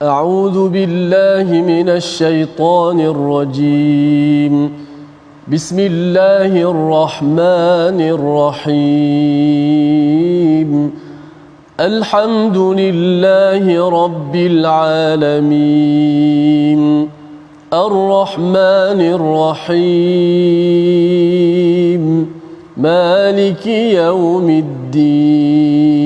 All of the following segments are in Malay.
أعوذ بالله من الشيطان الرجيم بسم الله الرحمن الرحيم الحمد لله رب العالمين الرحمن الرحيم مالك يوم الدين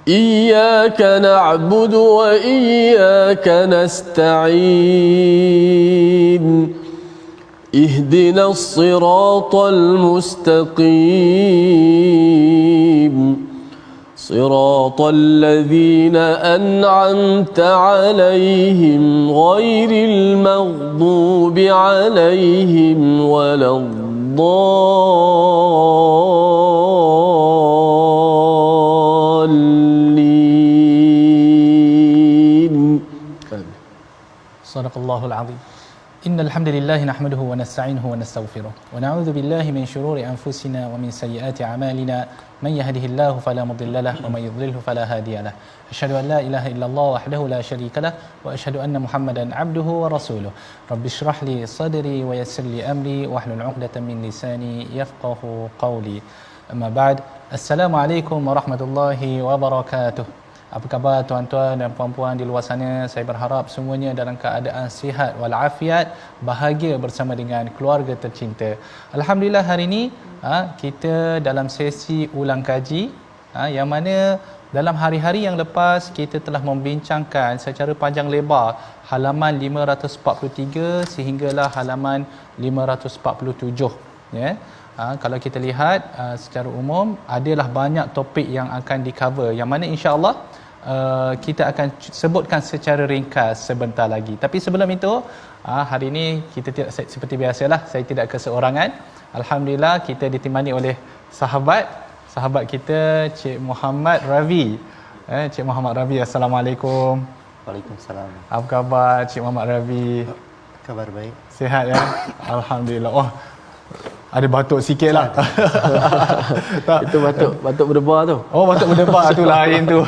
إياك نعبد وإياك نستعين اهدنا الصراط المستقيم صراط الذين أنعمت عليهم غير المغضوب عليهم ولا الضالين. Sadaqallahul azim. Innal hamdalillah nahmaduhu wa nasta'inuhu wa nastaghfiruh wa na'udzu billahi min shururi anfusina wa min sayyiati a'malina man yahdihillahu fala mudilla lahu wa man yudlilhu fala hadiya lahu. Asyhadu an la ilaha illallah wahdahu la syarika lahu wa asyhadu anna Muhammadan 'abduhu wa rasuluhu. Rabbishrah li sadri wa yassir li amri wahlul 'uqdatam min lisani yafqahu qawli. Amma ba'd. Assalamualaikum warahmatullahi wabarakatuh. Apa khabar tuan-tuan dan puan-puan di luar sana? Saya berharap semuanya dalam keadaan sihat walafiat, bahagia bersama dengan keluarga tercinta. Alhamdulillah hari ini kita dalam sesi ulang kaji yang mana dalam hari-hari yang lepas kita telah membincangkan secara panjang lebar halaman 543 sehinggalah halaman 547 ya. Kalau kita lihat secara umum adalah banyak topik yang akan di-cover yang mana insya-Allah kita akan sebutkan secara ringkas sebentar lagi. Tapi sebelum itu, hari ini kita tidak seperti biasalah, saya tidak keseorangan. Alhamdulillah kita ditemani oleh sahabat kita Cik Muhammad Ravi. Cik Muhammad Ravi, assalamualaikum. Waalaikumsalam. Apa khabar Cik Muhammad Ravi? Kabar baik. Sihat ya? Alhamdulillah. Oh, ada batuk sikit lah. Itu batuk berdebar tu. Oh, batuk berdebar tu lain tu.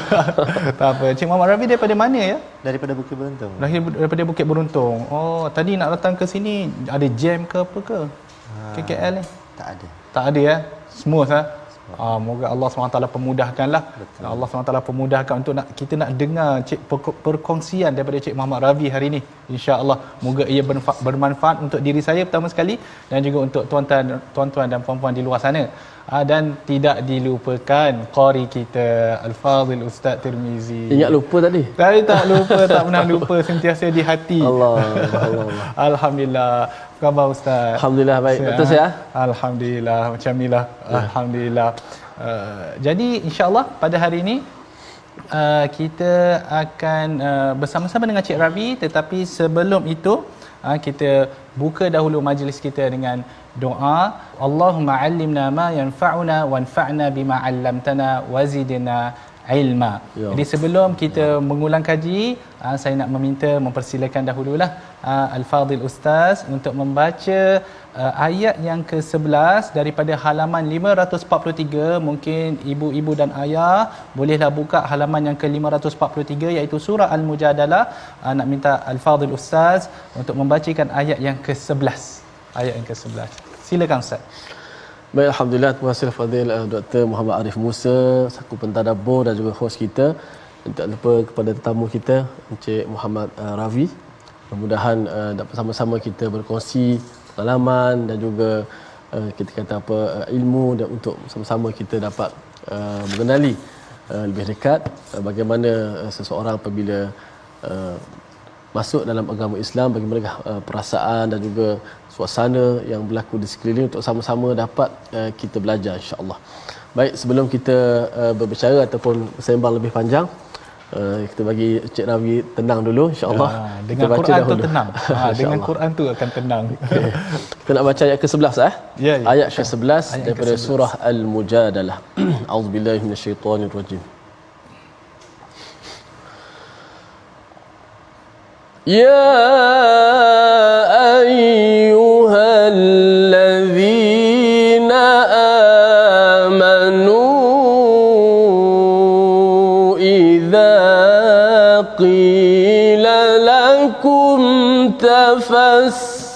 Tak apa. Cik Muhammad Ravi daripada mana ya? Daripada Bukit Beruntung. Daripada Bukit Beruntung. Oh, tadi nak datang ke sini ada jam ke apa ke? KKL ni? Tak ada. Tak ada ya? Smooth moga Allah SWT pemudahkanlah. Betul. Allah SWT pemudahkan untuk kita nak dengar perkongsian daripada Cik Muhammad Ravi hari ini. Insya-Allah moga ia bermanfaat untuk diri saya pertama sekali dan juga untuk tuan-tuan dan puan-puan di luar sana. Dan tidak dilupakan qari kita Al-Fadhil Ustaz Tirmizi. Ingat lupa tadi? Saya tak lupa, tak pernah lupa, sentiasa di hati. Allah. Alhamdulillah. Apa khabar Ustaz? Alhamdulillah baik. Betul saya? Alhamdulillah, macam inilah. Alhamdulillah. Jadi insya-Allah pada hari ini kita akan bersama-sama dengan Cik Ravi, tetapi sebelum itu kita buka dahulu majlis kita dengan doa. Allahumma 'allimna ma yanfa'una wanfa'na bima 'allamtana wazidna ilma. Jadi sebelum kita mengulang kaji, saya nak mempersilakan dahululah Al-Fadhil Ustaz untuk membaca ayat yang ke-11 daripada halaman 543. Mungkin ibu-ibu dan ayah bolehlah buka halaman yang ke-543 iaitu surah Al-Mujadalah. Nak minta Al-Fadhil Ustaz untuk membacakan ayat yang ke-11. Ayat yang ke-11. Silakan Ustaz. Baik, alhamdulillah, terima kasih Fadil Dr. Muhammad Arif Musa, saku pentadabbur dan juga hos kita. Tak lupa kepada tetamu kita Encik Muhammad Ravi. Mudah-mudahan dapat sama-sama kita berkongsi pengalaman dan juga kita kata ilmu dan untuk sama-sama kita dapat mengenali lebih dekat bagaimana seseorang apabila masuk dalam agama Islam, bagaimana perasaan dan juga suasana yang berlaku di sekeliling untuk sama-sama dapat kita belajar insya-Allah. Baik, sebelum kita berbicara ataupun bersembang lebih panjang, kita bagi Cik Ravi tenang dulu insya-Allah. Dengan Quran tu tenang. Dengan Quran tu akan tenang. Okay. Kita nak baca ayat ke-11 Ya. Ayat ke-11 daripada surah Al-Mujadalah. A'udzubillahi minasyaitonirrajim. يا أيها الذين آمنوا إذا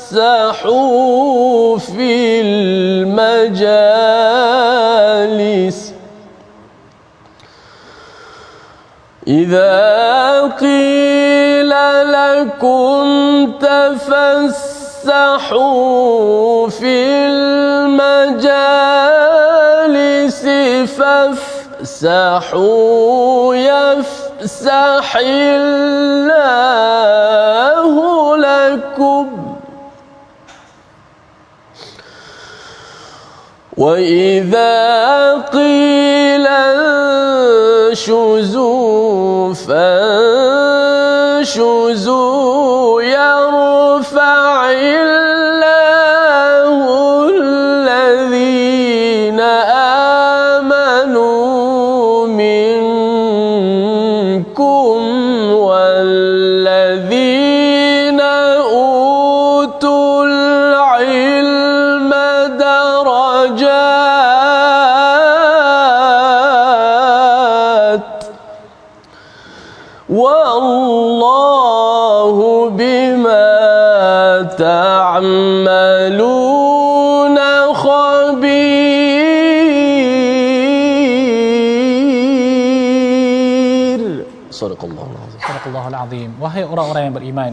تفسحوا في المجالس إذا قيل لكم تفسحوا في المجالس فافسحوا يفسح الله لكم وإذا قيل انشزوا فانشزوا يرفع الله الذين آمنوا منكم والذين أوتوا العلم درجات والله بما تعملون خبير. صدق الله العظيم. Sadaqallahul azim. Wahai orang-orang yang beriman,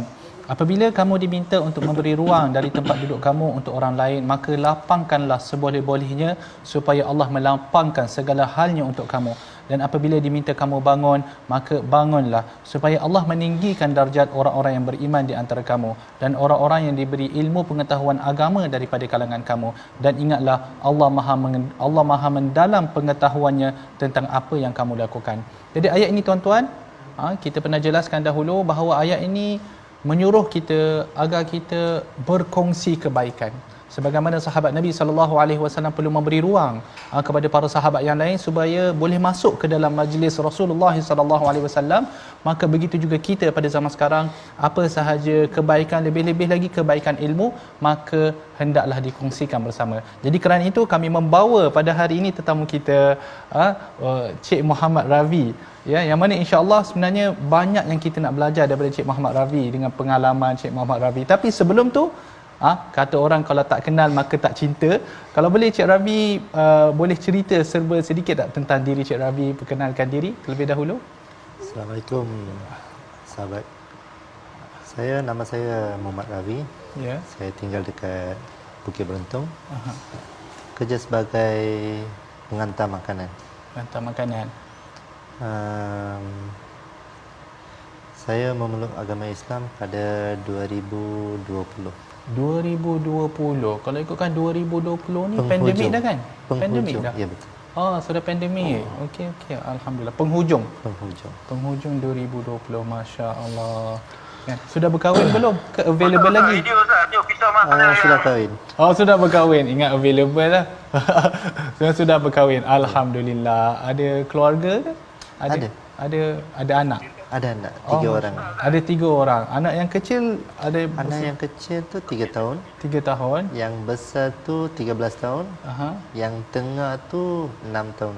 apabila kamu diminta untuk memberi ruang dari tempat duduk kamu untuk orang lain, maka lapangkanlah seboleh-bolehnya supaya Allah melapangkan segala halnya untuk kamu. Dan apabila diminta kamu bangun, maka bangunlah supaya Allah meninggikan darjat orang-orang yang beriman di antara kamu dan orang-orang yang diberi ilmu pengetahuan agama daripada kalangan kamu. Dan ingatlah Allah Maha mendalam pengetahuannya tentang apa yang kamu lakukan. Jadi ayat ini tuan-tuan, kita pernah jelaskan dahulu bahawa ayat ini menyuruh kita agar kita berkongsi kebaikan. Sebagaimana sahabat Nabi SAW perlu memberi ruang kepada para sahabat yang lain supaya boleh masuk ke dalam majlis Rasulullah SAW, maka begitu juga kita pada zaman sekarang, apa sahaja kebaikan, lebih-lebih lagi kebaikan ilmu, maka hendaklah dikongsikan bersama. Jadi kerana itu kami membawa pada hari ini tetamu kita, Cik Muhammad Ravi, ya, yang mana insya-Allah sebenarnya banyak yang kita nak belajar daripada Cik Muhammad Ravi dengan pengalaman Cik Muhammad Ravi. Tapi sebelum tu, kata orang kalau tak kenal maka tak cinta. Kalau boleh Cik Ravi boleh cerita serba sedikit tak tentang diri Cik Ravi, perkenalkan diri terlebih dahulu. Assalamualaikum sahabat. Nama saya Muhammad Ravi. Ya. Saya tinggal dekat Bukit Beruntung. Kerja sebagai pengantar makanan. Hantar makanan. Saya memeluk agama Islam pada 2020. 2020. Kalau ikutkan 2020 ni Penghujung. pandemik dah kan? Penghujung. Pandemik dah. Ya, betul. Sudah pandemik. Okey, alhamdulillah. Penghujung. Penghujung 2020. Masya-Allah. Kan? Sudah berkahwin belum? Ke available lagi? Sudah kahwin. Sudah berkahwin. Ingat available lah. Sudah berkahwin. Alhamdulillah. Ada keluarga ke? Ada anak. Ada anak 3 orang. Ada 3 orang. Anak yang kecil ada Anak yang kecil tu 3 tahun, 3 tahun. yang besar tu 13 tahun, yang tengah tu 6 tahun.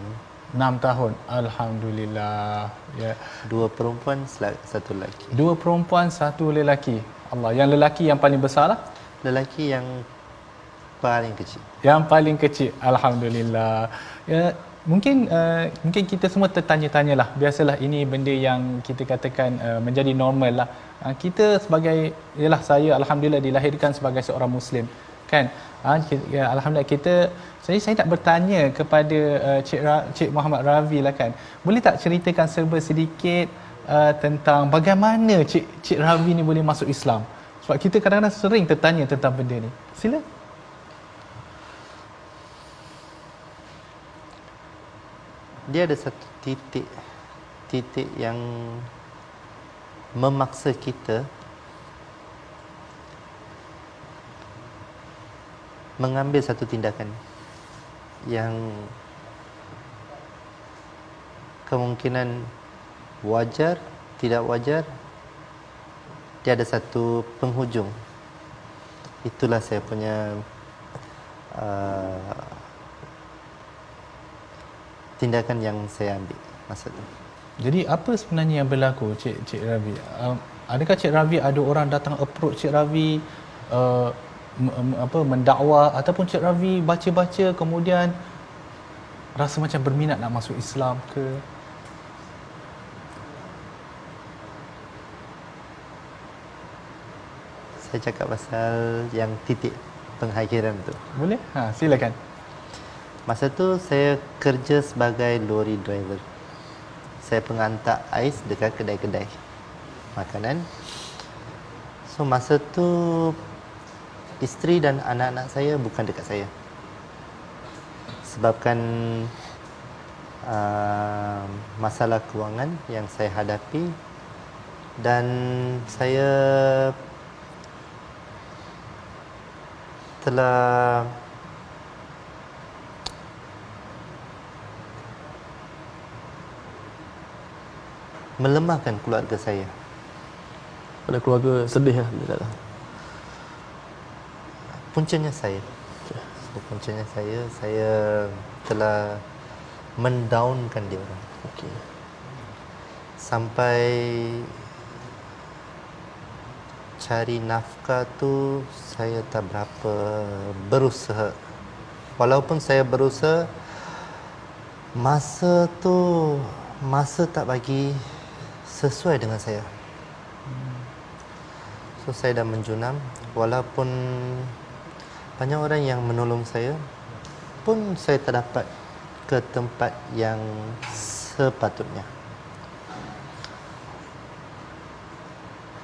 6 tahun. Alhamdulillah. Ya. 2 perempuan, 1 lelaki. 2 perempuan, 1 lelaki. Allah, yang lelaki yang paling besar lah. Lelaki yang paling kecil. Yang paling kecil. Alhamdulillah. Ya, mungkin kita semua tertanya-tanyalah. Biasalah ini benda yang kita katakan menjadi normal lah. Kita sebagai, ialah saya alhamdulillah dilahirkan sebagai seorang Muslim, kan? Alhamdulillah kita. Saya nak bertanya kepada Cik Muhammad Ravi lah, kan. Boleh tak ceritakan serba sedikit tentang bagaimana Cik Ravi ni boleh masuk Islam? Sebab kita kadang-kadang sering tertanya tentang benda ni. Sila. Dia ada satu titik yang memaksa kita mengambil satu tindakan yang kemungkinan wajar, tidak wajar. Dia ada satu penghujung. Itulah saya punya tindakan yang saya ambil maksudnya. Jadi apa sebenarnya yang berlaku, Cik Ravi? Adakah Cik Ravi ada orang datang approach Cik Ravi mendakwa, ataupun Cik Ravi baca-baca kemudian rasa macam berminat nak masuk Islam ke? Saya cakap pasal yang titik pengakhiran tu. Boleh? Silakan. Masa tu saya kerja sebagai lorry driver. Saya penghantar ais dekat kedai-kedai makanan. So masa tu isteri dan anak-anak saya bukan dekat saya. Sebabkan masalah kewangan yang saya hadapi, dan saya telah melemahkan keluarga saya. Pada keluarga sedih lah. Puncanya saya. So, puncanya saya telah mendownkan dia orang. Okey. Sampai cari nafkah tu saya tak berapa berusaha. Walaupun saya berusaha, masa tak bagi sesuai dengan saya. So saya dah menjunam. Walaupun banyak orang yang menolong saya, pun saya tak dapat ke tempat yang sepatutnya.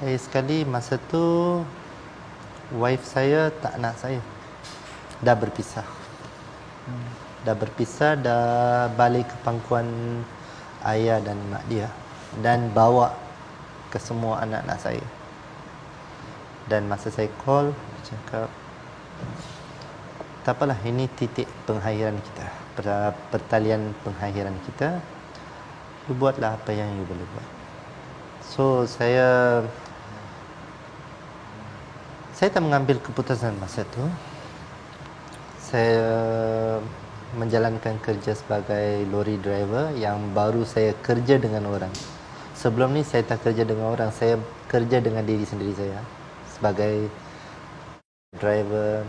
Sekali masa tu wife saya tak nak saya. Dah berpisah. Dah balik ke pangkuan ayah dan mak dia, dan bawa ke semua anak-anak saya. Dan masa saya call, cakap, tak apalah, ini titik pengakhiran kita, pertalian pengakhiran kita. You buatlah apa yang you boleh buat. So saya tak mengambil keputusan masa tu. Saya menjalankan kerja sebagai lorry driver yang baru saya kerja dengan orang. Sebelum ni saya tak kerja dengan orang, saya kerja dengan diri sendiri saya. Sebagai driver,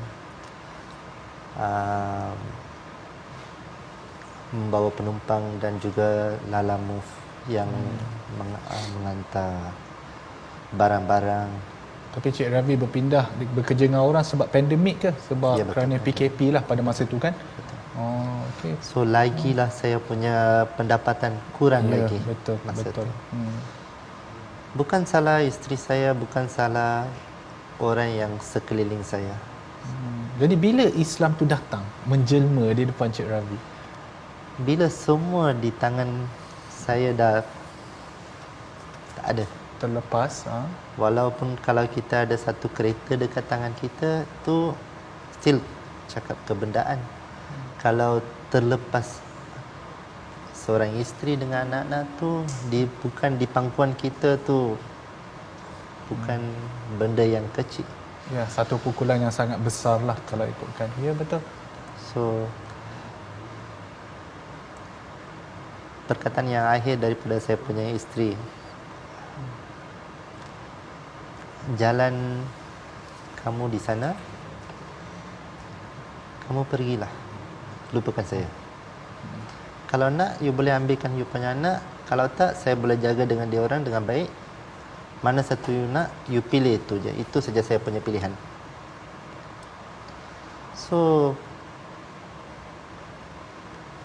membawa penumpang dan juga Lala Move yang mengantar barang-barang. Tapi Cik Ravi berpindah bekerja dengan orang sebab pandemik ke? Sebab Ya, betul, kerana betul. PKP lah pada masa itu kan? Oh, okey. So lagilah saya punya pendapatan kurang Ya, lagi betul, masa betul. tu. Bukan salah isteri saya, bukan salah orang yang sekeliling saya. Jadi bila Islam tu datang menjelma di depan Cik Ravi? Bila semua di tangan saya dah tak ada. Terlepas, Walaupun kalau kita ada satu kereta dekat tangan kita tu still cakap kebendaan. Kalau terlepas seorang isteri dengan anak-anak tu, bukan di pangkuan kita tu, bukan benda yang kecil. ya, satu pukulan yang sangat besar lah kalau ikutkan. Ya, betul. So perkataan yang akhir daripada saya punya isteri, jalan kamu di sana, kamu pergilah, lupakan saya. Kalau nak, you boleh ambilkan you punya anak. Kalau tak, saya boleh jaga dengan dia orang dengan baik. Mana satu you nak, you pilih itu je. Itu saja saya punya pilihan. So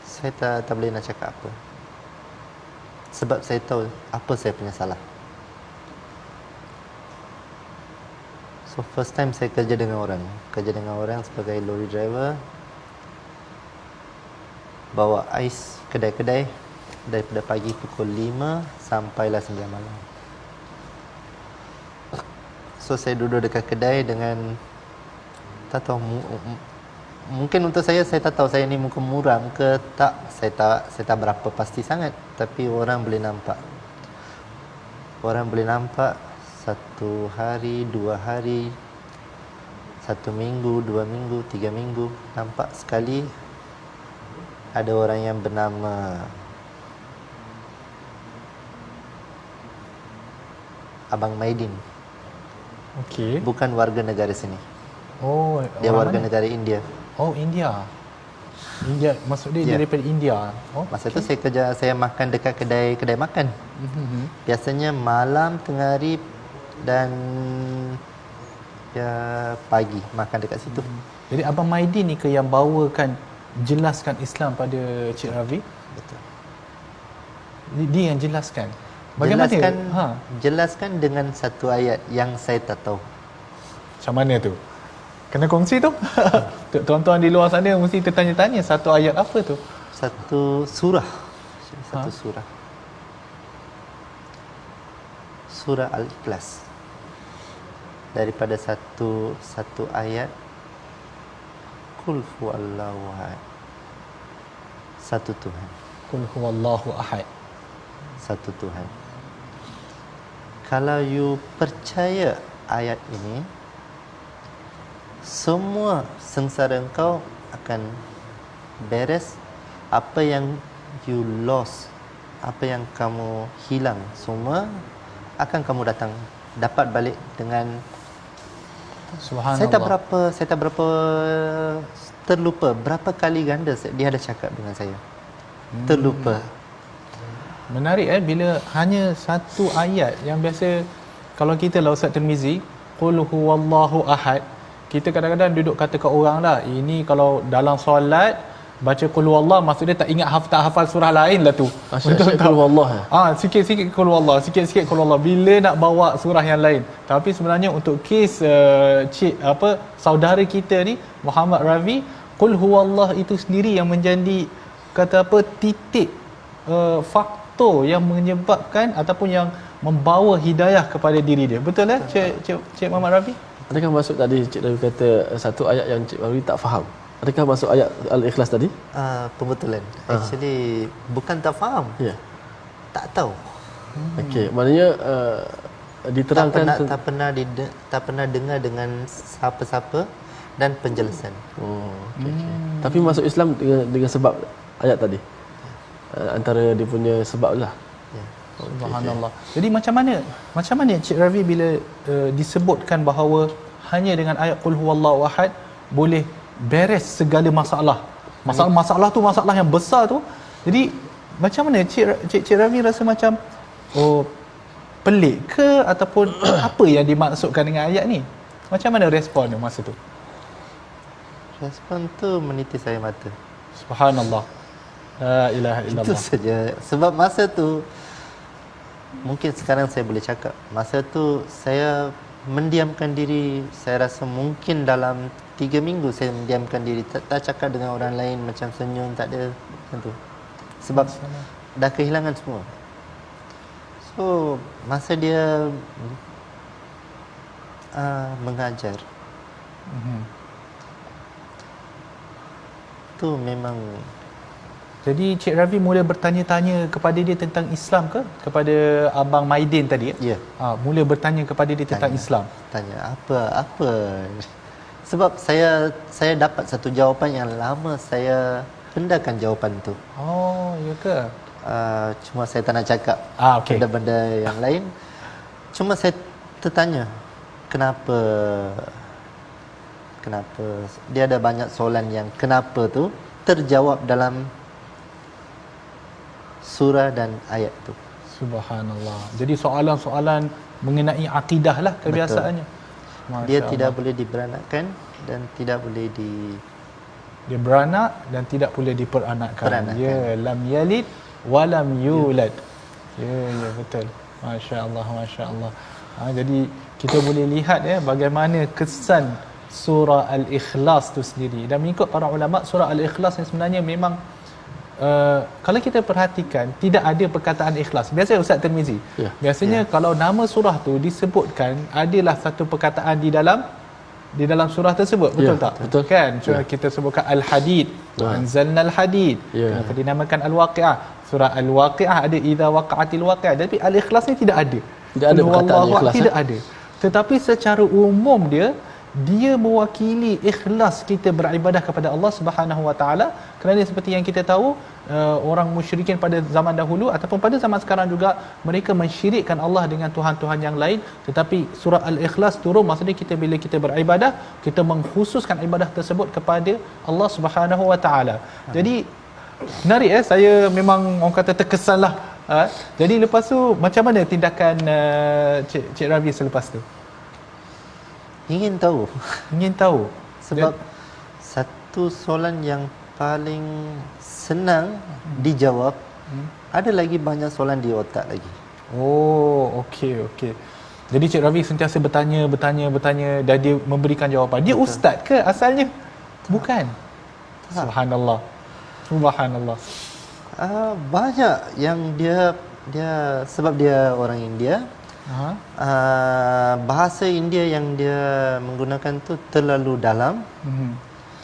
saya tak boleh nak cakap apa. Sebab saya tahu apa saya punya salah. So first time saya kerja dengan orang sebagai lorry driver, bawa ais kedai-kedai daripada pagi pukul 5 sampailah 9 malam. So saya duduk dekat kedai dengan, tak tahu, mungkin untuk saya tak tahu saya ni muka muram ke tak, saya tak berapa pasti sangat, tapi orang boleh nampak. Orang boleh nampak 1 hari, 2 hari, 1 minggu, 2 minggu, 3 minggu, nampak sekali ada orang yang bernama Abang Maidin. Okey. Bukan warga negara sini. Oh, Dia orang warga mana? negara India. Oh, India. India, maksud dia Ya. daripada India. Oh. Masa tu saya makan dekat kedai makan. Biasanya malam, tengah hari dan ya pagi makan dekat situ. Jadi Abang Maidin ni ke yang bawakan jelaskan Islam pada Cik Ravi? Betul. Dia yang jelaskan. Bagaimana? Jelaskan dengan satu ayat yang saya tak tahu. Macam mana tu? Kena kongsi tu. Tuan-tuan di luar sana mesti tertanya-tanya satu ayat apa tu? Satu surah. Satu surah. Surah Al-Ikhlas. Daripada satu ayat, Qul huwallahu ahad. Satu Tuhan. Qul huwallahu ahad. Satu Tuhan. Kalau you percaya ayat ini, semua sengsara engkau akan beres. Apa yang you lost, apa yang kamu hilang, semua akan kamu dapat balik dengan Subhanallah. saya tak berapa terlupa berapa kali ganda dia ada cakap dengan saya. Terlupa. Menarik bila hanya satu ayat yang biasa kalau kita lah Ustaz Tirmizi, Qul huwallahu ahad, kita kadang-kadang duduk kata kat orang lah, ini kalau dalam solat baca qul huwallah, maksud dia tak ingat tak hafal surah lain lah tu. Betul tak? Wallah. Sikit-sikit qul huwallah, sikit-sikit qul huwallah bila nak bawa surah yang lain. Tapi sebenarnya untuk kes saudara kita ni Muhammad Ravi, qul huwallah itu sendiri yang menjadi titik faktor yang menyebabkan ataupun yang membawa hidayah kepada diri dia. Betul Cik Muhammad Ravi? Adakah masuk tadi Cik Ravi kata satu ayat yang Cik Ravi tak faham? Adakah masuk ayat Al-Ikhlas tadi? Pembetulan. Actually bukan tak faham. Ya. Tak tahu. Okey, maknanya diterangkan tak pernah dengar dengan siapa-siapa dan penjelasan. Okay. Tapi masuk Islam dengan sebab ayat tadi. Antara dia punya sebab lah. Ya. Subhanallah. Jadi macam mana Cik Ravi bila disebutkan bahawa hanya dengan ayat qul huwallahu ahad boleh beres segala masalah. Masalah tu masalah yang besar tu. Jadi macam mana Cik Ravi rasa macam pelik ke ataupun apa yang dimaksudkan dengan ayat ni? Macam mana respon masa tu? Respon tu menitis air mata. Subhanallah. La ilaha Itu illallah. saja. Sebab masa tu mungkin sekarang saya boleh cakap. Masa tu saya mendiamkan diri. Saya rasa mungkin dalam 3 minggu saya mendiamkan diri. Tak cakap dengan orang lain, macam senyum, tak ada macam tu. Sebab dah kehilangan semua. So masa dia mengajar, tu memang. Jadi Cik Ravi mula bertanya-tanya kepada dia tentang Islam ke? Kepada Abang Maidin tadi? Ya. Mula bertanya kepada dia tentang Islam. Tanya apa? Sebab saya dapat satu jawapan yang lama saya pendamkan jawapan tu. Oh, ya ke? Cuma saya tak nak cakap okey. benda-benda yang lain. Cuma saya tertanya, kenapa dia ada banyak soalan yang kenapa tu terjawab dalam surah dan ayat tu. Subhanallah. Jadi soalan-soalan mengenai akidah lah kebiasaannya. Dia tidak boleh diberanakkan dan tidak boleh dia beranak dan tidak boleh diperanakkan. Ya, lam yalid wa lam yulad. Ya, betul. Masya-Allah, masya-Allah. Jadi kita boleh lihat bagaimana kesan surah Al-Ikhlas tu sendiri. Dan mengikut para ulama, surah Al-Ikhlas ni sebenarnya memang kalau kita perhatikan tidak ada perkataan ikhlas. Biasa Ustaz Tirmizi. Biasanya kalau nama surah tu disebutkan adalah satu perkataan di dalam surah tersebut, betul tak? Betul kan? Kita sebutkan Al-Hadid, anzalna Al-Hadid. Kenapa dinamakan Al-Waqi'ah? Surah Al-Waqi'ah ada idza waqa'atil waqi'ah. Tapi Al-Ikhlas ni tidak ada. Tidak ada perkataan ikhlas. Tidak ada. Tetapi secara umum dia dia mewakili ikhlas kita beribadah kepada Allah Subhanahu Wa Taala, kerana seperti yang kita tahu orang musyrikin pada zaman dahulu ataupun pada zaman sekarang juga, mereka mensyirikkan Allah dengan tuhan-tuhan yang lain. Tetapi surah Al-Ikhlas turun, maksudnya kita bila kita beribadah, kita mengkhususkan ibadah tersebut kepada Allah Subhanahu Wa Taala. Jadi menarik, saya memang orang kata terkesan lah. Jadi lepas tu macam mana tindakan Cik Ravi selepas tu? Ingin tahu. Ingin tahu. Sebab satu soalan yang paling senang dijawab, ada lagi banyak soalan di otak lagi. Oh, okey. Jadi Cik Ravi sentiasa bertanya dan dia memberikan jawapan. Dia ustaz ke asalnya? Bukan. Subhanallah. Banyak yang dia sebab dia orang India. Bahasa India yang dia menggunakan tu terlalu dalam.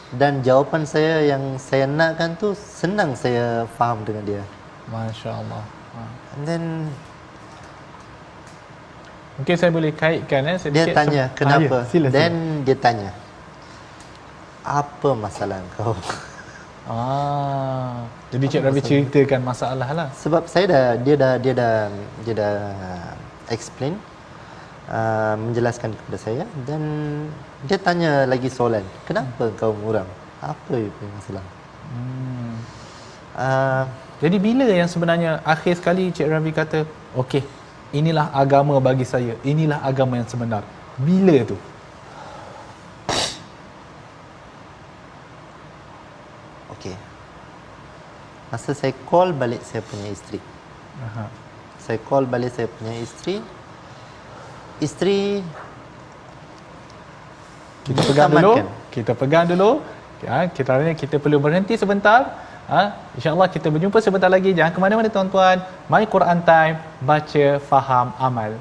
Dan jawapan saya yang saya nakkan tu senang saya faham dengan dia. Masya-Allah. And then mungkin saya boleh kaitkan sedikit. Dia tanya kenapa. Sila. Then dia tanya, apa masalah kau? Jadi Cik Ravi ceritakan masalah lah. Sebab dia dah explain, menjelaskan kepada saya, dan dia tanya lagi soalan, kenapa kau muram? Apa itu masalah? Jadi bila yang sebenarnya akhir sekali Cik Ravi kata, okey, inilah agama bagi saya, inilah agama yang sebenar? Bila tu? Okey. Masa saya call balik saya punya isteri. Saya call balik saya punya isteri. Kita pegang dulu. Kita perlu berhenti sebentar. InsyaAllah kita berjumpa sebentar lagi. Jangan ke mana-mana tuan-tuan. My Quran Time, baca, faham, amal.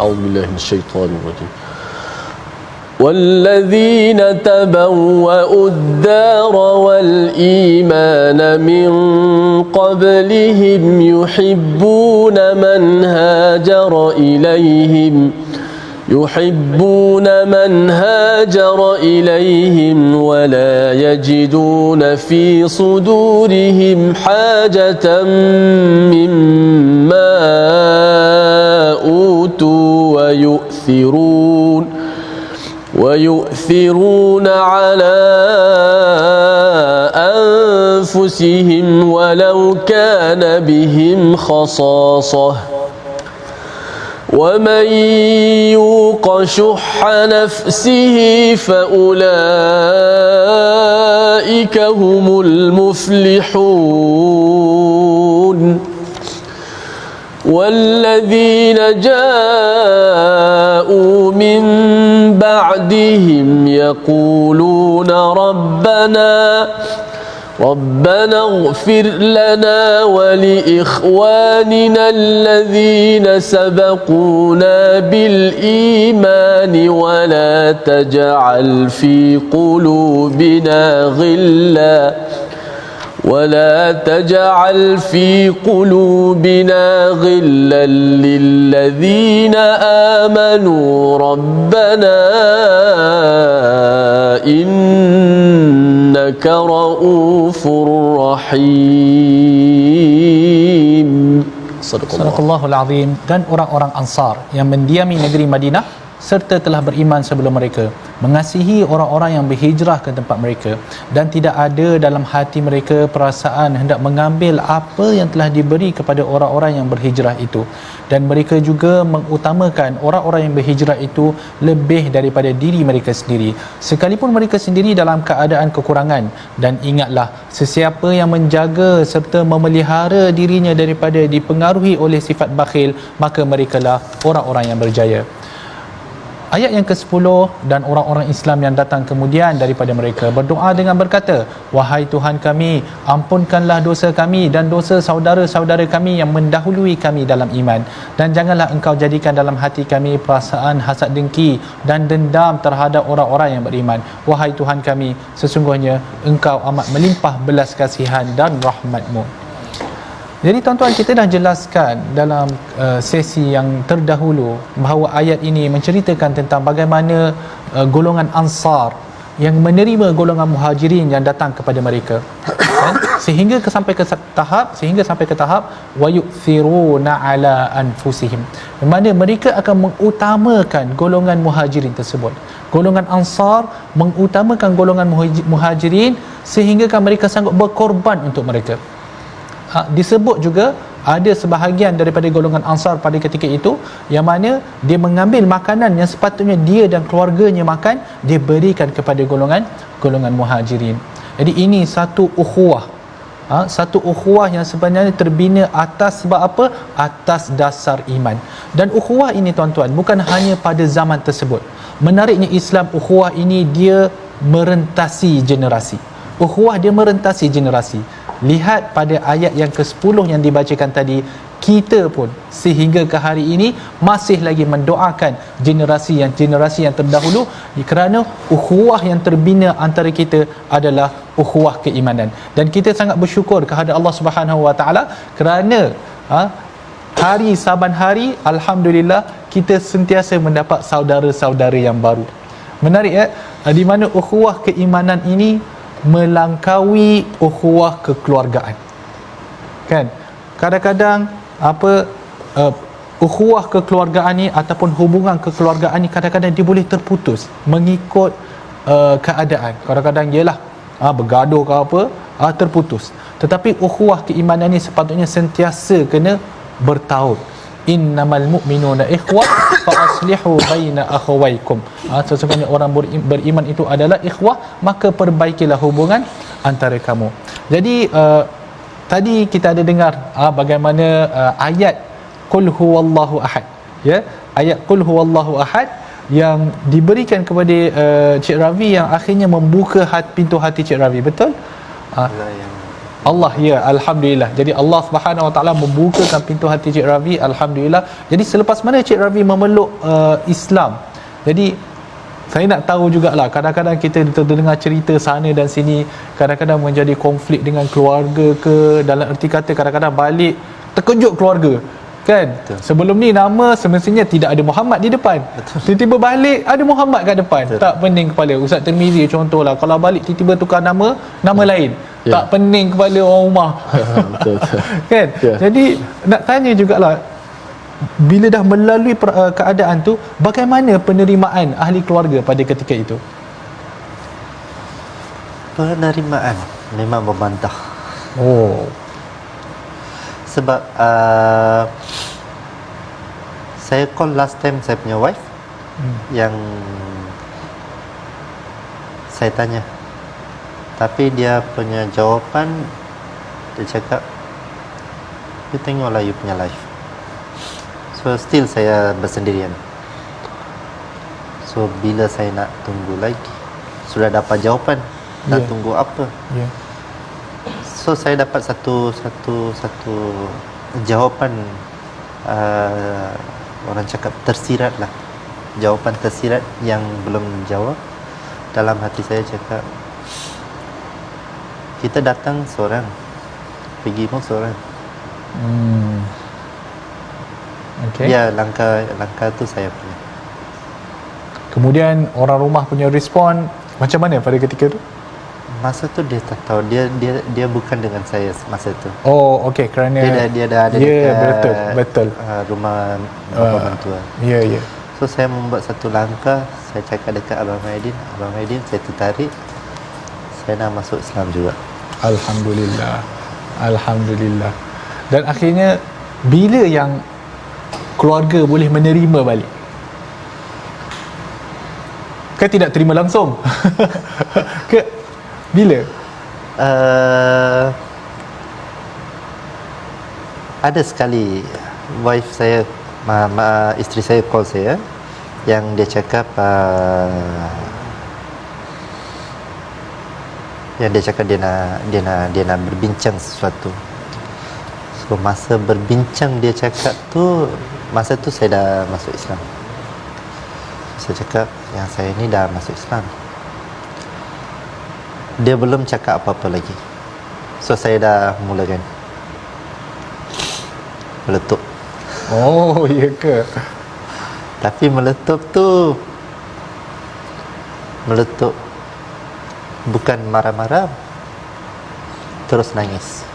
أعوذ بالله من الشيطان الرجيم والذين تبوأوا الدار والإيمان من قبلهم يحبون من هاجر إليهم ولا يجدون في صدورهم حاجة مما أوتوا ويؤثرون على أنفسهم ولو كان بهم خصاصة ومن يوق شح نفسه فأولئك هم المفلحون والذين جاءوا من بعدهم يقولون ربنا اغفر لنا ولإخواننا الذين سبقونا بالإيمان ولا تجعل في قلوبنا غلا للذين آمنوا ربنا إنك رؤوف رحيم. Sadaqallahul Azim. Dan orang-orang Ansar yang mendiami negeri Madinah serta telah beriman sebelum mereka, mengasihi orang-orang yang berhijrah ke tempat mereka, dan tidak ada dalam hati mereka perasaan hendak mengambil apa yang telah diberi kepada orang-orang yang berhijrah itu, dan mereka juga mengutamakan orang-orang yang berhijrah itu lebih daripada diri mereka sendiri, sekalipun mereka sendiri dalam keadaan kekurangan. Dan ingatlah, sesiapa yang menjaga serta memelihara dirinya daripada dipengaruhi oleh sifat bakhil, maka merekalah orang-orang yang berjaya. Ayat yang ke-10, dan orang-orang Islam yang datang kemudian daripada mereka berdoa dengan berkata, wahai Tuhan kami, ampunkanlah dosa kami dan dosa saudara-saudara kami yang mendahului kami dalam iman, dan janganlah engkau jadikan dalam hati kami perasaan hasad dengki dan dendam terhadap orang-orang yang beriman. Wahai Tuhan kami, sesungguhnya engkau amat melimpah belas kasihan dan rahmat-Mu. Jadi tuan-tuan, kita dah jelaskan dalam sesi yang terdahulu bahawa ayat ini menceritakan tentang bagaimana golongan Ansar yang menerima golongan Muhajirin yang datang kepada mereka, sehingga sampai ke tahap wa yu'thiruna ala anfusihim, di mana mereka akan mengutamakan golongan Muhajirin tersebut. Golongan Ansar mengutamakan golongan Muhajirin sehingga mereka sanggup berkorban untuk mereka. Disebut juga ada sebahagian daripada golongan Ansar pada ketika itu yang mana dia mengambil makanan yang sepatutnya dia dan keluarganya makan, dia berikan kepada golongan Muhajirin. Jadi ini satu ukhuwah, satu ukhuwah yang sebenarnya terbina atas sebab apa? Atas dasar iman. Dan ukhuwah ini tuan-tuan bukan hanya pada zaman tersebut. Menariknya Islam, ukhuwah ini dia merentasi generasi. Ukhuwah dia merentasi generasi. Lihat pada ayat yang ke-10 yang dibacakan tadi, kita pun sehingga ke hari ini masih lagi mendoakan generasi yang terdahulu, kerana ukhuwah yang terbina antara kita adalah ukhuwah keimanan. Dan kita sangat bersyukur kepada Allah Subhanahu Wa Taala kerana hari saban hari, alhamdulillah, kita sentiasa mendapat saudara-saudara yang baru. Menarik di mana ukhuwah keimanan ini melangkaui ukhuwah kekeluargaan. Kan? Kadang-kadang ukhuwah kekeluargaan ni ataupun hubungan kekeluargaan ni kadang-kadang dia boleh terputus mengikut keadaan. Kadang-kadang ialah bergaduh ke apa, terputus. Tetapi ukhuwah keimanan ni sepatutnya sentiasa kena bertaut. Innamal mu'minuna ikhwah fa aslihu baina akhawaykum. Sesungguhnya orang beriman itu adalah ikhwah, maka perbaikilah hubungan antara kamu. Jadi tadi kita ada dengar bagaimana ayat qul huwallahu ahad, ya, ayat qul huwallahu ahad yang diberikan kepada Cik Ravi yang akhirnya membuka pintu hati Cik Ravi, betul? Allah, ya, alhamdulillah. Jadi Allah Subhanahu Wa Taala membukakan pintu hati Cik Ravi, alhamdulillah. Jadi selepas mana Cik Ravi memeluk Islam, jadi saya nak tahu jugalah, kadang-kadang kita terdengar cerita sana dan sini, kadang-kadang menjadi konflik dengan keluarga ke, dalam erti kata kadang-kadang balik terkejut keluarga, kan? Betul. Sebelum ni nama semestinya tidak ada Muhammad di depan. Betul. Tiba-tiba balik ada Muhammad kat depan. Betul. Tak pening kepala. Ustaz Tirmizi contohlah, kalau balik tiba-tiba tukar nama lain, tak pening kepala orang rumah. Betul. Kan? Yeah. Jadi nak tanya jugalah, bila dah melalui keadaan tu, bagaimana penerimaan ahli keluarga pada ketika itu? Penerimaan memang membantah. Oh. Sebab saya call last time saya punya wife, yang saya tanya, tapi dia punya jawapan, dia cakap, you tengoklah you punya life. So still saya bersendirian. So bila saya nak tunggu lagi, sudah dapat jawapan, nak tunggu apa? So saya dapat satu jawapan, orang cakap tersirat lah, jawapan tersirat yang belum jawab. Dalam hati saya cakap, kita datang seorang, pergi pun seorang. Okay. Ya, langkah tu saya punya. Kemudian orang rumah punya respon macam mana pada ketika tu? Masa tu dia tak tahu, dia bukan dengan saya masa tu. Oh, okey, kerana dia dah ada dekat betul. rumah bapa mentua. Ya. So saya membuat satu langkah, saya cakap dekat Abang Maidin, saya tertarik, saya nak masuk Islam juga. Alhamdulillah. Alhamdulillah. Dan akhirnya bila yang keluarga boleh menerima balik? Kan tidak terima langsung. Ke bila? Ada sekali wife saya, isteri saya call saya, yang dia cakap dia nak berbincang sesuatu. So masa berbincang dia cakap tu, masa tu saya dah masuk Islam. Saya cakap yang saya ni dah masuk Islam. Dia belum cakap apa-apa lagi. So saya dah mulakan meletup. Oh, ya ke? Tapi meletup tu bukan marah-marah, terus nangis.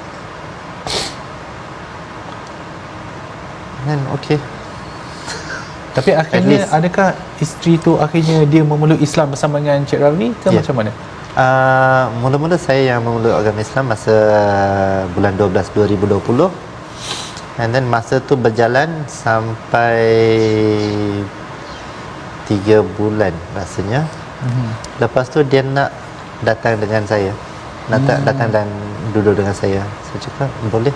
Dan okey. Tapi akhirnya adakah isteri tu akhirnya dia memeluk Islam bersama dengan Encik Ravi ke macam mana? Mula-mula saya yang memeluk agama Islam masa bulan 12 2020. And then masa tu berjalan sampai 3 bulan rasanya. Lepas tu dia nak datang dengan saya, datang dan duduk dengan saya. Saya cakap boleh,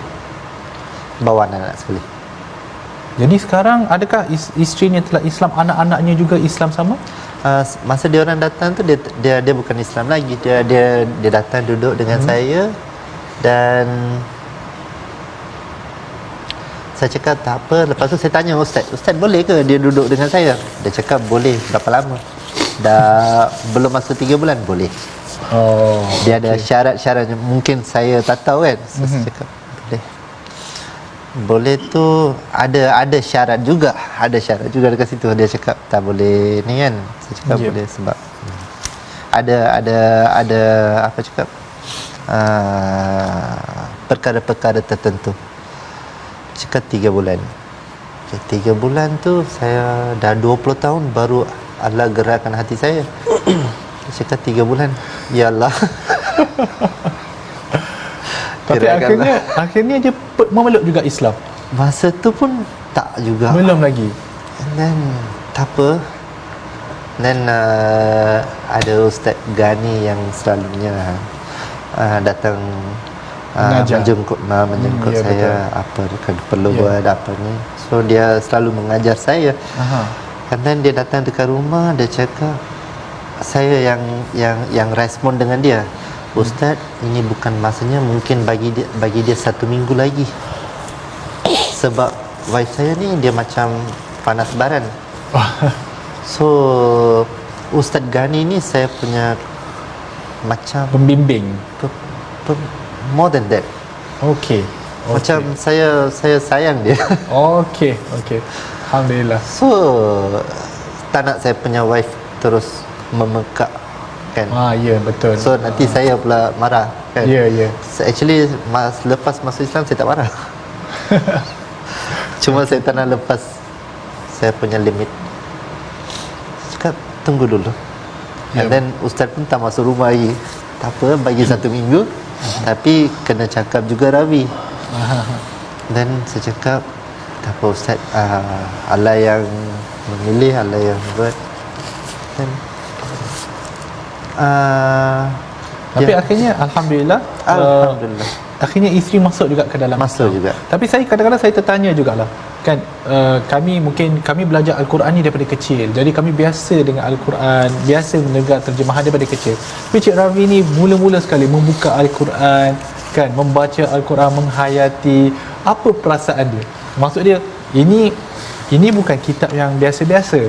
bawa anak-anak sekali. Jadi sekarang adakah isterinya telah Islam, anak-anaknya juga Islam sama? Masa dia orang datang tu dia bukan Islam lagi. Dia datang duduk dengan saya, dan saya cakap tak apa. Lepas tu saya tanya Ustaz boleh ke dia duduk dengan saya? Dia cakap boleh. Berapa lama? Dah belum masuk 3 bulan, boleh. Oh, dia ada syarat-syaratnya, mungkin saya tak tahu kan. Saya cakap boleh tu ada syarat juga, dekat situ. Dia cakap tak boleh ni kan. Saya cakap boleh sebab ada apa cakap, perkara-perkara tertentu. Cakap 3 bulan. 3 bulan tu saya dah 20 tahun baru Allah gerakkan hati saya. Dia cakap 3 bulan, ya Allah. Tapi akhirnya dia memeluk juga Islam. Masa tu pun tak juga. Belum lagi. And then tak apa. Dan ada Ustaz Gani yang selalunya datang menjemput ya, saya, betul. Apa perlu buat apa ni. So dia selalu mengajar saya. And then dia datang dekat rumah, dia cakap, saya yang respon dengan dia, Ustaz, ini bukan masanya, mungkin bagi dia 1 minggu lagi. Sebab wife saya ni dia macam panas baran. So Ustaz Gani ni saya punya macam pembimbing. More than that. Okey. Macam saya sayang dia. Okey. Alhamdulillah. So tak nak saya punya wife terus memekak kan. Ya, betul. So nanti saya pula marah kan. Ya. So, actually lepas masuk Islam saya tak marah. Cuma saya tak nak lepas saya punya limit. Cakap tunggu dulu. And then Ustaz pun tak masuk rumah lagi. Tak apa, bagi 1 minggu. Tapi kena cakap juga Ravi. Dan saya cakap tak apa Ustaz, Allah yang memilih, Allah yang buat. Dan tapi akhirnya Alhamdulillah akhirnya isteri masuk juga ke dalam masuk Islam. juga. Tapi saya kadang-kadang saya tertanya jugalah kan, kami belajar Al-Quran ni daripada kecil. Jadi kami biasa dengan Al-Quran, biasa mendengar terjemahan daripada kecil. Tapi Cik Ravi ni mula-mula sekali membuka Al-Quran kan, membaca Al-Quran, menghayati. Apa perasaan dia? Maksud dia, ini bukan kitab yang biasa-biasa.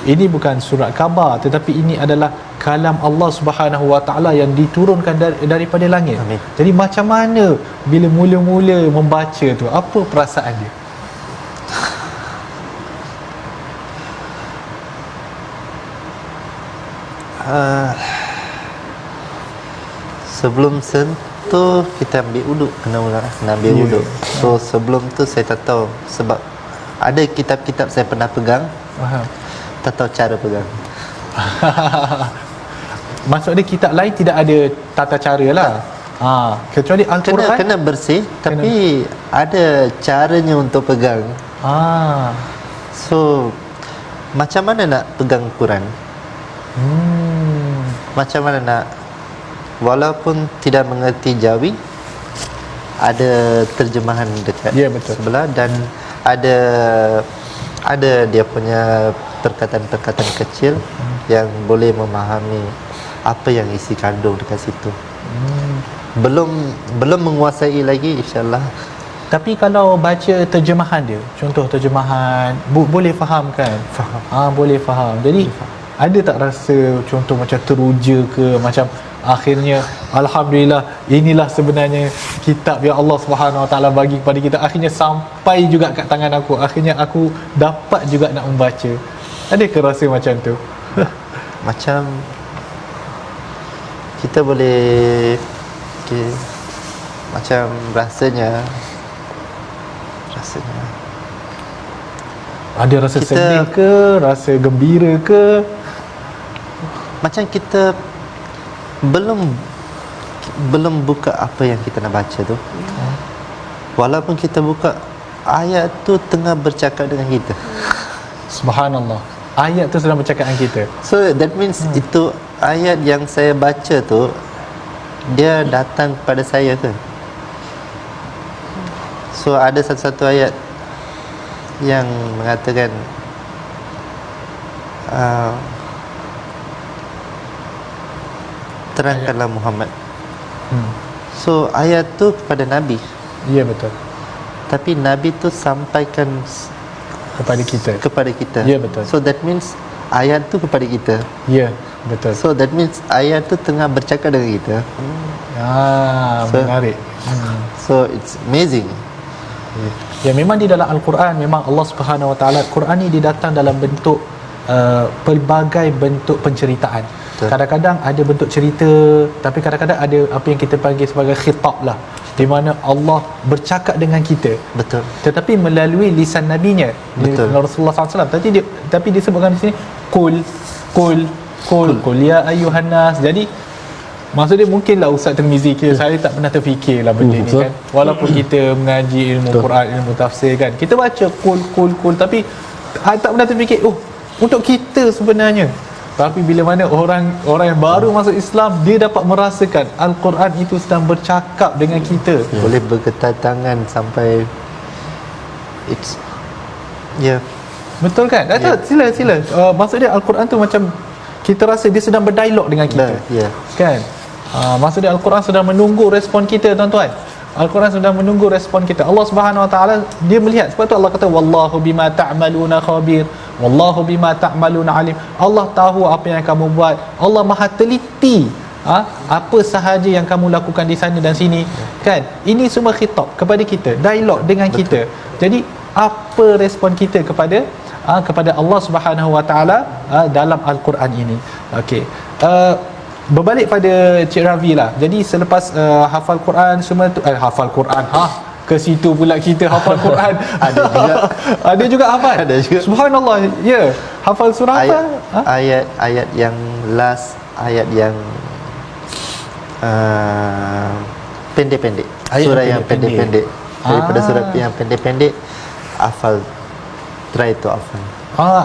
Ini bukan surat khabar, tetapi ini adalah kalam Allah Subhanahu Wa Taala yang diturunkan daripada langit. Amin. Jadi macam mana bila mula-mula membaca tu? Apa perasaan dia? Sebelum sentuh kita ambil wuduk, kena ambil wuduk. So sebelum tu saya tak tahu, sebab ada kitab-kitab saya pernah pegang. tak tahu cara pegang. Maksudnya kitab lain tidak ada tata cara lah. Kecuali Al-Quran. Kena bersih, tapi ada caranya untuk pegang. So macam mana nak pegang Quran? Macam mana nak, walaupun tidak mengerti Jawi, ada terjemahan dekat sebelah, dan ada dia punya perkataan-perkataan kecil yang boleh memahami apa yang isi kandung dekat situ. Belum menguasai lagi, insya-Allah. Tapi kalau baca terjemahan dia, contoh terjemahan, boleh faham kan? Boleh faham. Jadi ada tak rasa contoh macam teruja ke, macam akhirnya alhamdulillah inilah sebenarnya kitab yang Allah Subhanahu Wa Taala bagi kepada kita, akhirnya sampai juga kat tangan aku, akhirnya aku dapat juga nak membaca. Ada ke rasa macam tu? Macam kita boleh macam rasanya ada rasa sedih ke, rasa gembira ke? Macam kita belum buka apa yang kita nak baca tu. Walaupun kita buka, ayat tu tengah bercakap dengan kita. Subhanallah, ayat tu sedang bercakap dengan kita. So that means itu ayat yang saya baca tu, dia datang kepada saya ke? So ada satu ayat yang mengatakan terangkanlah Muhammad. So ayat tu kepada Nabi. Ya, betul. Tapi Nabi tu sampaikan kepada kita. Ya, betul. So that means ayat tu kepada kita. Ya, betul. So that means ayat tu tengah bercakap dengan kita. Menarik. So it's amazing. Ya, memang di dalam Al-Quran memang Allah Subhanahu Wa Taala, Quran ni dia datang dalam bentuk pelbagai bentuk penceritaan. Betul. Kadang-kadang ada bentuk cerita, tapi kadang-kadang ada apa yang kita panggil sebagai khitab lah, di mana Allah bercakap dengan kita. Betul. Tetapi melalui lisan nabinya, Rasulullah SAW. Tapi disebutkan di sini qul ya ayyuhan nas. Jadi maksud dia mungkinlah Ustaz Tirmizi kira saya tak pernah terfikirlah benda ni kan. Walaupun kita mengaji ilmu Quran, ilmu tafsir kan, kita baca qul tapi tak pernah terfikir untuk kita sebenarnya. Tapi bila mana orang yang baru masuk Islam, dia dapat merasakan Al-Quran itu sedang bercakap dengan kita. Boleh bergetar tangan sampai it's betul kan? Sila. Maksudnya Al-Quran tu macam kita rasa dia sedang berdialog dengan kita. Kan? Maksudnya Al-Quran sedang menunggu respon kita, tuan-tuan. Al-Quran sedang menunggu respon kita. Allah Subhanahu Wa Taala dia melihat. Sebab tu Allah kata wallahu bima ta'maluna khabir, wallahu bima ta'maluna alim. Allah tahu apa yang kamu buat. Allah Maha teliti apa sahaja yang kamu lakukan di sana dan sini. Kan? Ini semua khitab kepada kita, dialog dengan kita. Jadi apa respon kita kepada Allah Subhanahu Wa Taala dalam Al-Quran ini. Okey. Berbalik pada Cik Ravi lah. Jadi selepas hafal Quran semua tu, hafal Quran ke situ pula kita hafal Quran. Ada juga hafal. Ada juga. Subhanallah. Ya, hafal surah apa? Ayat yang last, ayat yang pendek-pendek. Surah yang pendek-pendek. Daripada surah yang pendek-pendek, hafal. Try to hafal.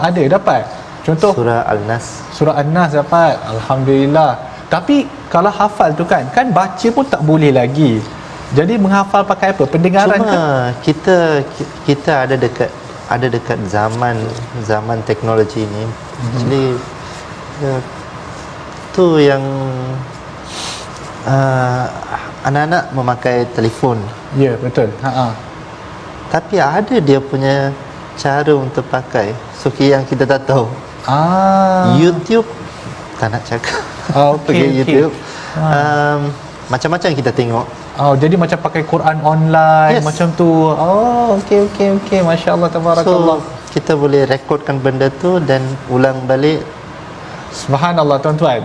Ada dapat. Contoh Surah Al-Nas. Surah Al-Nas dapat. Alhamdulillah. Tapi kalau hafal tu kan baca pun tak boleh lagi. Jadi menghafal pakai apa? Pendengaran. Cuma kita ada dekat zaman teknologi ni. Jadi tu yang anak-anak memakai telefon. Ya, betul. Tapi ada dia punya cara untuk pakai. So yang kita tak tahu. YouTube tak nak cakap. Okay. YouTube. Macam-macam kita tengok. Jadi macam pakai Quran online macam tu. Okey. Masya-Allah, tabarakallah. So kita boleh rekodkan benda tu dan ulang balik. Subhanallah, tuan-tuan.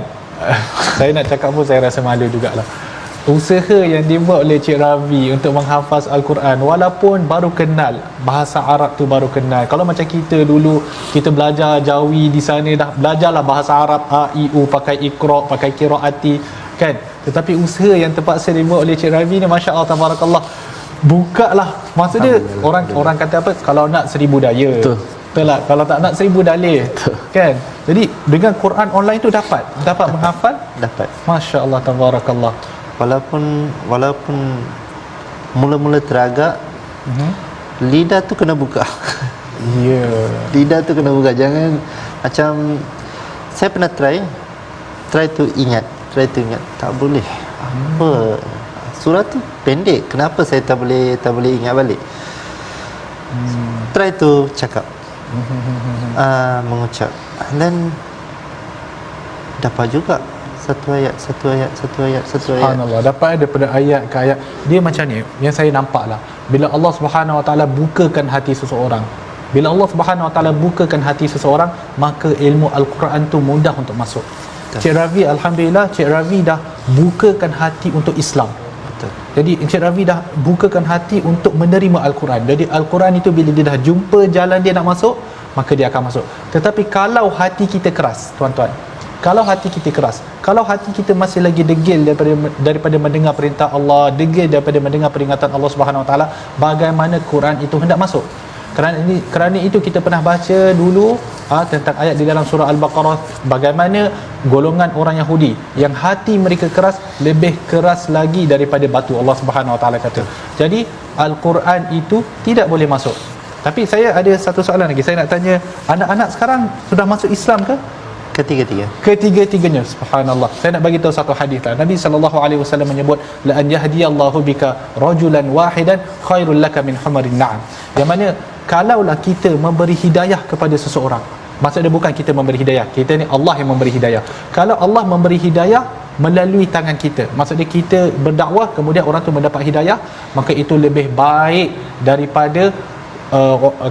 Saya nak cakap pun saya rasa malu jugalah. usaha yang dibuat oleh Cik Ravi untuk menghafaz Al-Quran, walaupun baru kenal bahasa Arab tu, baru kenal. Kalau macam kita dulu, kita belajar Jawi di sana, dah belajarlah bahasa Arab A, I, U, pakai Iqra, pakai Qiraati kan. Tetapi usaha yang terpaksa dibuat oleh Cik Ravi ni, Masya Allah, tabarakallah, buka lah. Maksudnya orang kata apa, kalau nak 1000 daya. Betul lah, kalau tak nak 1000 dalil. Kan? Jadi dengan Quran online tu dapat menghafal, dapat. Masya Allah, tabarakallah. Walaupun mula-mula teragak, lidah tu kena buka. Ya. Lidah tu kena buka. Jangan macam saya pernah try tu ingat. Tak boleh. Apa? Surah tu pendek. Kenapa saya tak boleh ingat balik? Try tu cakap. Mengucap. Dan dapat juga satu ayat. Subhanallah, dapat daripada ayat ke ayat. Dia macam ni yang saya nampak lah, bila Allah Subhanahu Wa Taala bukakan hati seseorang, bila Allah Subhanahu Wa Taala bukakan hati seseorang, maka ilmu Al-Quran tu mudah untuk masuk. Cik Ravi, alhamdulillah, Cik Ravi dah bukakan hati untuk Islam. Betul. Jadi Cik Ravi dah bukakan hati untuk menerima Al-Quran. Jadi Al-Quran itu bila dia dah jumpa jalan dia nak masuk, maka dia akan masuk. Tetapi kalau hati kita keras, tuan-tuan, kalau hati kita keras, kalau hati kita masih lagi degil daripada mendengar perintah Allah, degil daripada mendengar peringatan Allah Subhanahu Wa Taala, bagaimana Quran itu hendak masuk? Kerana itu kita pernah baca dulu tentang ayat di dalam surah Al-Baqarah, bagaimana golongan orang Yahudi yang hati mereka keras, lebih keras lagi daripada batu, Allah Subhanahu Wa Taala kata. Jadi Al-Quran itu tidak boleh masuk. Tapi saya ada satu soalan lagi. Saya nak tanya, anak-anak sekarang sudah masuk Islam ke? Ketiga-tiganya. Subhanallah. Saya nak bagi tahu satu hadis lah. Nabi SAW menyebut, la an yahdiyallahu bika rajulan wahidan khairul laka min humarin na'am. Yang mana kalaulah kita memberi hidayah kepada seseorang, maksudnya bukan kita memberi hidayah, kita ni Allah yang memberi hidayah. Kalau Allah memberi hidayah melalui tangan kita, maksudnya kita berdakwah kemudian orang tu mendapat hidayah, maka itu lebih baik daripada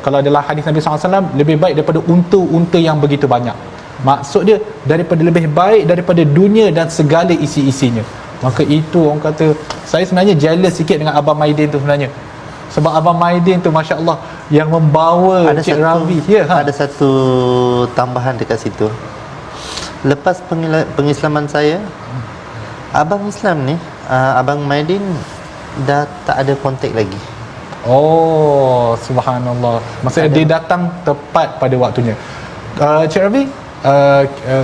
kalau adalah hadis Nabi SAW, lebih baik daripada unta-unta yang begitu banyak. Maksud dia daripada, lebih baik daripada dunia dan segala isi-isinya. Maka itu orang kata, saya sebenarnya jealous sikit dengan Abang Maidin tu sebenarnya. Sebab Abang Maidin tu Masya Allah yang membawa Cik Ravi. Ada satu tambahan dekat situ. Lepas pengislaman saya, Abang Islam ni, Abang Maidin dah tak ada kontak lagi. Oh, subhanallah. Maksudnya dia datang tepat pada waktunya. Cik Ravi,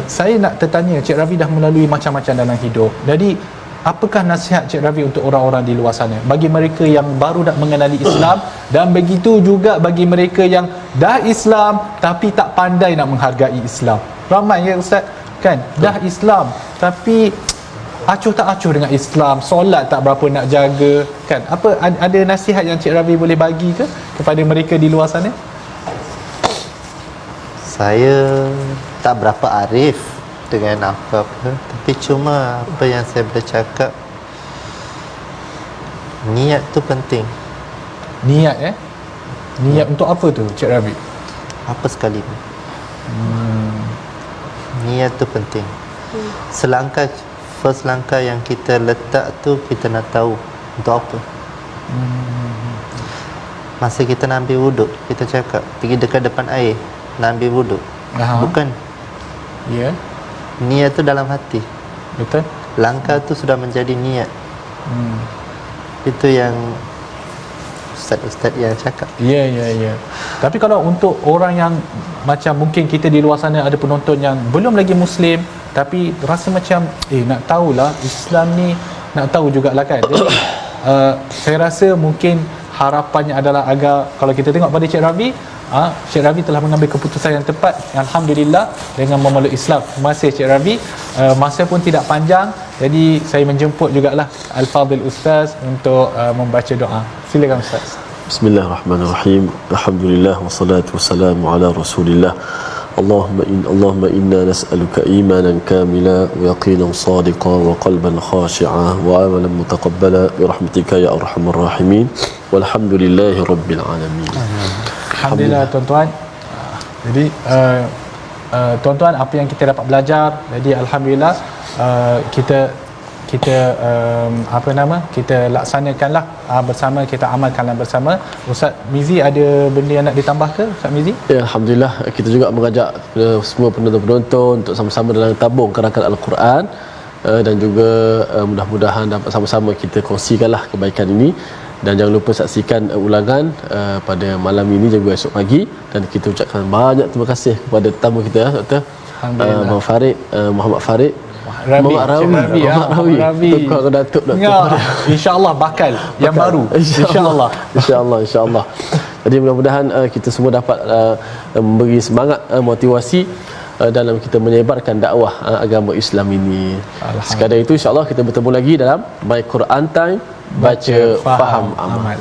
saya nak tertanya, Cik Ravi dah melalui macam-macam dalam hidup. Jadi apakah nasihat Cik Ravi untuk orang-orang di luar sana, bagi mereka yang baru nak mengenali Islam, dan begitu juga bagi mereka yang dah Islam tapi tak pandai nak menghargai Islam? Ramai ya Ustaz kan, dah Islam tapi acuh tak acuh dengan Islam, solat tak berapa nak jaga kan. Apa ada nasihat yang Cik Ravi boleh bagi ke kepada mereka di luar sana? Saya tak berapa arif dengan apa-apa, tapi cuma apa yang saya boleh cakap, niat tu penting. Niat niat untuk apa tu Cik Ravi? Apa sekali pun. Niat tu penting. First langkah yang kita letak tu, kita nak tahu untuk apa. Masa kita nak ambil wuduk, kita cakap pergi dekat depan air nak ambil wuduk. Bukan. Ya. Niat tu dalam hati. Betul. Langkah tu sudah menjadi niat. Itu yang ustaz-ustaz yang cakap. Ya. Tapi kalau untuk orang yang macam mungkin kita di luar sana ada penonton yang belum lagi Muslim tapi rasa macam nak tahulah Islam ni, nak tahu jugalah kan. Jadi saya rasa mungkin harapannya adalah agar, kalau kita tengok pada Cik Ravi, Cik Ravi telah mengambil keputusan yang tepat, alhamdulillah, dengan memeluk Islam. Terima kasih Cik Ravi. Masa pun tidak panjang, jadi saya menjemput jugalah Al-Fadhil Ustaz untuk membaca doa. Silakan Ustaz. Bismillahirrahmanirrahim. Alhamdulillah wassalatu wassalamu ala Rasulillah. Allahumma inna nas'aluka imanan kamila wa yaqinan sadiqa wa qalban khashi'a wa amalan mutaqabbala bi rahmatika ya arhamar rahimin. Walhamdulillahi rabbil alamin. Alhamdulillah tuan-tuan. Jadi tuan-tuan, apa yang kita dapat belajar, jadi alhamdulillah kita kita kita laksanakanlah bersama, kita amalkanlah bersama. Ustaz Mizi ada benda yang nak ditambah ke Ustaz Mizi? Ya, alhamdulillah kita juga mengajak semua penonton-penonton untuk sama-sama dalam tabung kerangka Al-Quran, dan juga mudah-mudahan dapat sama-sama kita kongsikanlah kebaikan ini. Dan jangan lupa saksikan ulangan pada malam ini juga esok pagi. Dan kita ucapkan banyak terima kasih kepada tetamu kita, Dr. Muhammad Farid, Muhammad Farid Ravi. Tukar Datuk InsyaAllah bakal yang baru. InsyaAllah. Jadi mudah-mudahan kita semua dapat memberi semangat, motivasi dalam kita menyebarkan dakwah agama Islam ini. Sekadar itu insya-Allah kita bertemu lagi dalam My Quran Time, baca, faham, amal.